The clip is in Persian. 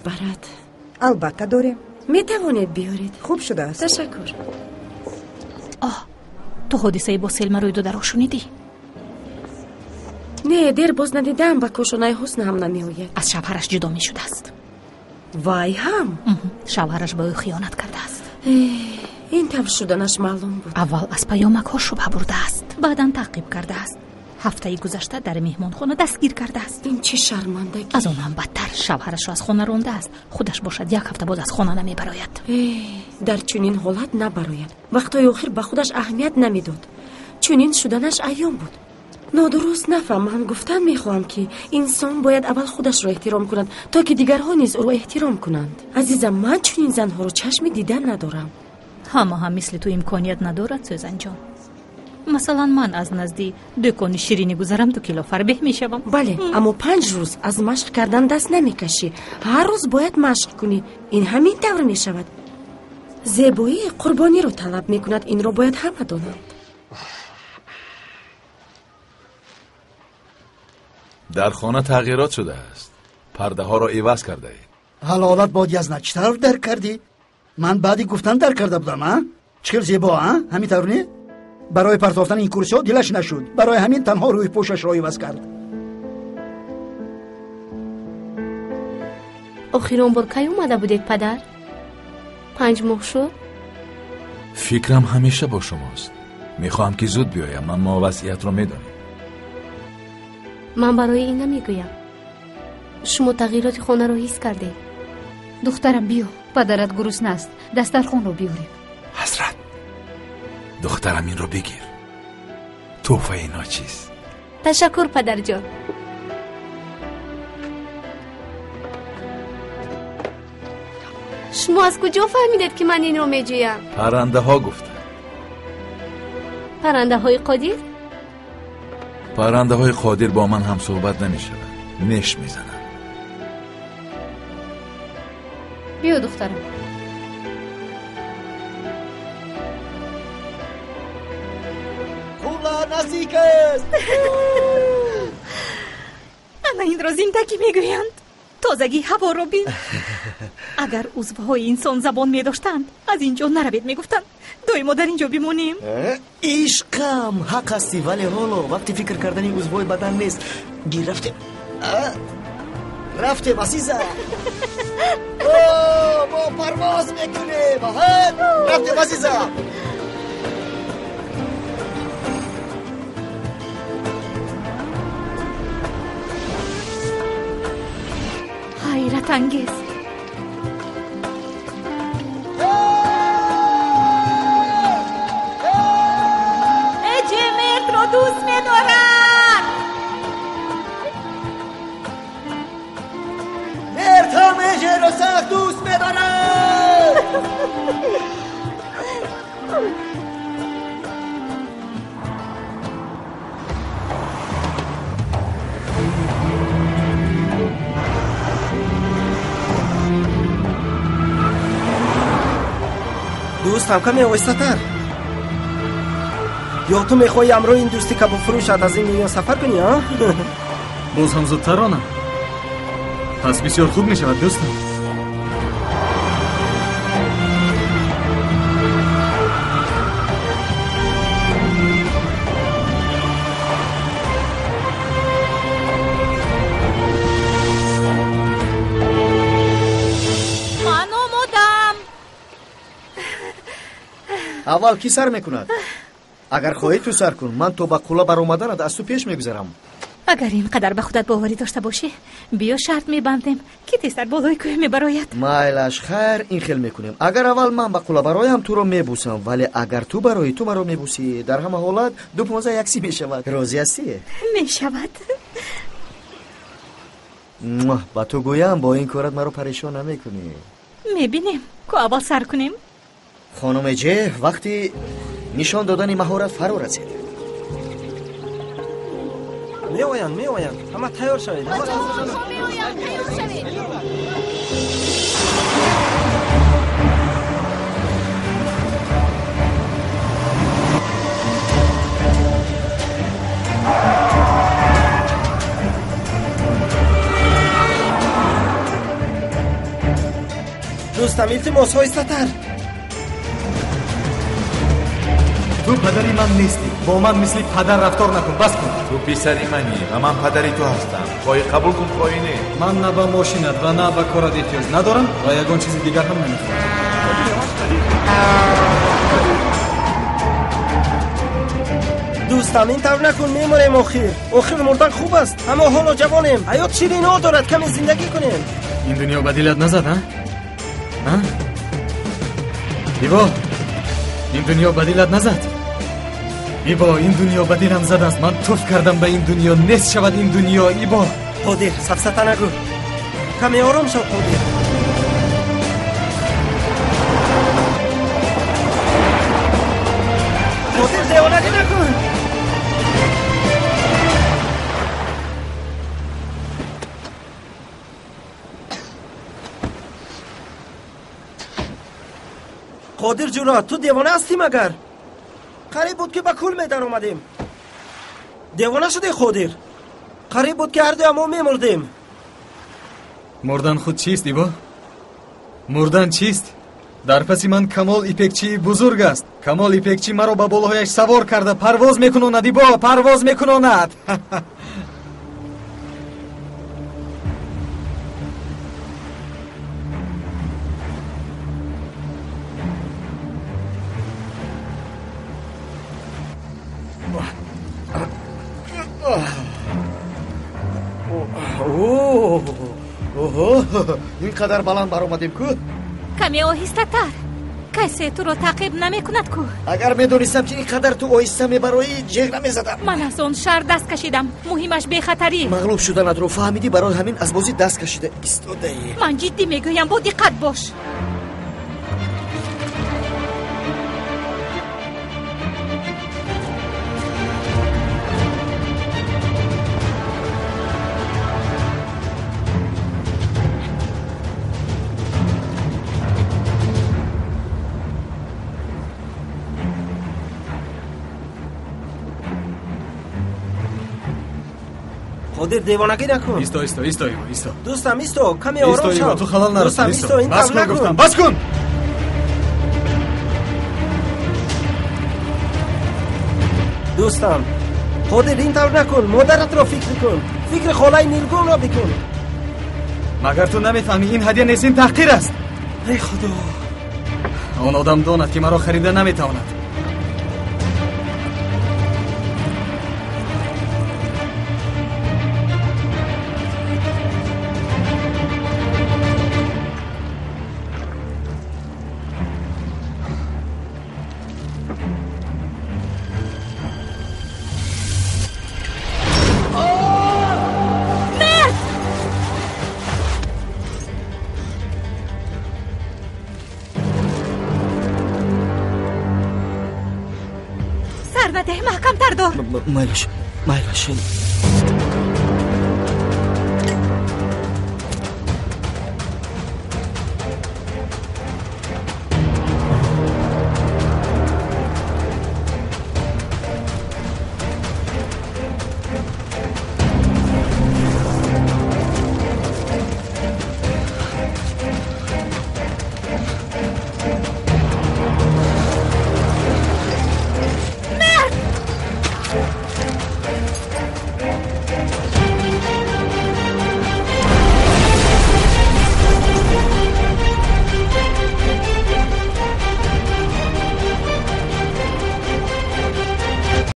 برد؟ البته داریم. می توانید بیارید؟ خوب شده است. تشکر. تو حادثه با سلما روی دو شنیدی؟ نه، دیر باز ندیدم. با کوشنای حسن هم نمی آید. از شوهرش جدا می شده است. وای هم؟ شوهرش به او خیانت کرده است. این طور شدنش معلوم بود. اول از پیامک ها شبه برده است، بعدا تعقیب کرده است. هفته گذشته در مهمانخانه دستگیر کرده است. این چه شرمندگی. از آن هم بدتر شوهرش را از خانه رانده است. خودش باشد یک هفته باز از خانه نمی براید. در چنین حالت نبراید. وقتای آخر به خودش اهمیت نمیداد. چنین شدنش ایام بود. نادرست نفهمم. گفتن میخواهم که انسان باید اول خودش را احترام کند تا که دیگرها نیز او را احترام کنند. عزیزم، من چنین زنها رو چشم دیدن ندارم. همه هم مثل تو امکانیت ندارد سوزن جان. مثلا من از نزدی دکان شیرینی گذرم 2 کیلو فربه میشوم. بله، اما 5 روز از مشق کردن دست نمیکشی. هر روز باید مشق کنی. این همین طور میشود. زیبایی قربانی رو طلب میکند. این رو باید همه دانند. در خانه تغییرات شده است. پرده ها را عوض کرده اید. حالات بادی از نچتر درک کردی؟ من بعدی گفتن درک کرده بودم ها؟ چقدر زیبا ها؟ همین طور نه؟ برای پرتافتن این کرسی ها دلش نشد. برای همین تنها روی پوشش را عوض کرد. آخرین بار کی اومده بودید پدر؟ 5 ماه شد؟ فکرم همیشه با شماست. میخواهم که زود بیایم. من ما وضعیت را میدانیم. من برای این نمیگویم. شما تغییرات خانه را حس کرده. دخترم بیا، پدرت گرسنه است. دسترخوان رو بیاریم. حضرت، دخترم این رو بگیر. تحفه ناچیز. تشکر پدر جان. شما از کجا فهمیدید که من این رو میجویم؟ پرنده ها گفتن. پرنده های قادر؟ پرنده های قادر با من هم صحبت نمی شود. نش می زنن. بیا دخترم. خولا نزدیک است. انا این را زندگی میگویند. تازگی هوا رو بین. اگر عضوهای انسان زبان می داشتند از اینجا نروید میگفتند. ما در اینجا بمونیم. عشقم حق هستی، ولی حالا وقتی فکر کردنی عضوهای بدن نیست. گیر رفتیم عزیزم. ما پرواز میکنیم. رفتیم عزیزم. حیرت انگیز. مرد رو دوست می‌دارم. مرد همه رو سخت دوست می‌دارم. دوستم کمی آهسته‌تر. یا تو میخوای امروز این دوستی کباب فروشت از این میلیون سفر کنی ها؟ باز هم زودتر رانم. پس بسیار خوب میشود دوستم. من آمدم. اول کی سر میکند؟ اگر خواهی تو سر کن. من تو با قولا بر اومدن از تو پیش میگذرم. اگر اینقدر به خودت باوری داشته باشی بیا شرط میبندیم که تیستر بالای کوه میبراید. مایلش خیر این خیل میکنیم. اگر اول من با قولا برایم تو رو میبوسم، ولی اگر تو برای تو مرا میبوسی در همه حالت 2.15 یکسی میشود. راضی هستی؟ میشود. با تو گویم با این کارت مرا پریشان نمیکنی. میبینیم که اول سر کنیم. خانم جه وقتی نشان دادن مهارت فرا رسید. میآیند اما تیار شوید. دوستم التماس آهسته‌تر. تو پدری من نیستی. با من مثل پدر رفتار نکن. بس کن. تو پسری منی و من پدری تو هستم. خواهی قبول کن خواهی نه. من نه به ماشینت و نه به کارت احتیاج ندارم و یگان چیز دیگر هم نمیخوام. دوستم اینطور نکن، میمونیم آخر مردن خوب است، اما حالا جوانیم، حیات شیرین ها دارد، کمی زندگی کنیم. این دنیا به دلت نزد ها؟ ایبا این دنیا به دلت نزد؟ ایبا این دنیا به دلم زد است. من توف کردم به این دنیا، نیست شود این دنیا. ایبا قادر سفسطه نگو، کمی آرام شو قادر. قادر دیوانگی نکن. قادر جورا تو دیوانه هستی مگر؟ قریب بود که به کول میدن اومدیم. دیوانه شدی قادر؟ قریب بود که هر دو ما میمردیم. مردن خود چیست ایبا؟ مردن چیست؟ در پسی من کمال ایپکچی بزرگ است. کمال ایپکچی مرا به بالاهایش سوار کرده پرواز میکناند. ایبا پرواز میکناند. اینقدر بلند بر اومدیم کو؟ کمی آهسته‌تر. کسی تو رو تعقیب نمیکند کو؟ اگر میدونستم که اینقدر تو آهسته میبرایی جیغ نمیزدم. من از اون شهر دست کشیدم، مهمش بخطری. مغلوب شدنت رو فهمیدی، برای همین از بازی دست کشیده ایستاده ای. من جدی میگویم، با دقت باش. قادر دیوانگی نکن. ایستا دوستم ایستا، کمی آرام شو. تو خلال نرسون. دوستم ایستا، این بس طور کن گفتم. نکن. بس کن. دوستم قادر این طور نکن، مادرت را فکر کن، فکر خالای نیلگون را بکن. مگر تو نمیفهمی این هدیه نیست، این تحقیر است. ای خدا، آن آدم داند که مرا خریده نمیتواند. محکم تر دار. مایلش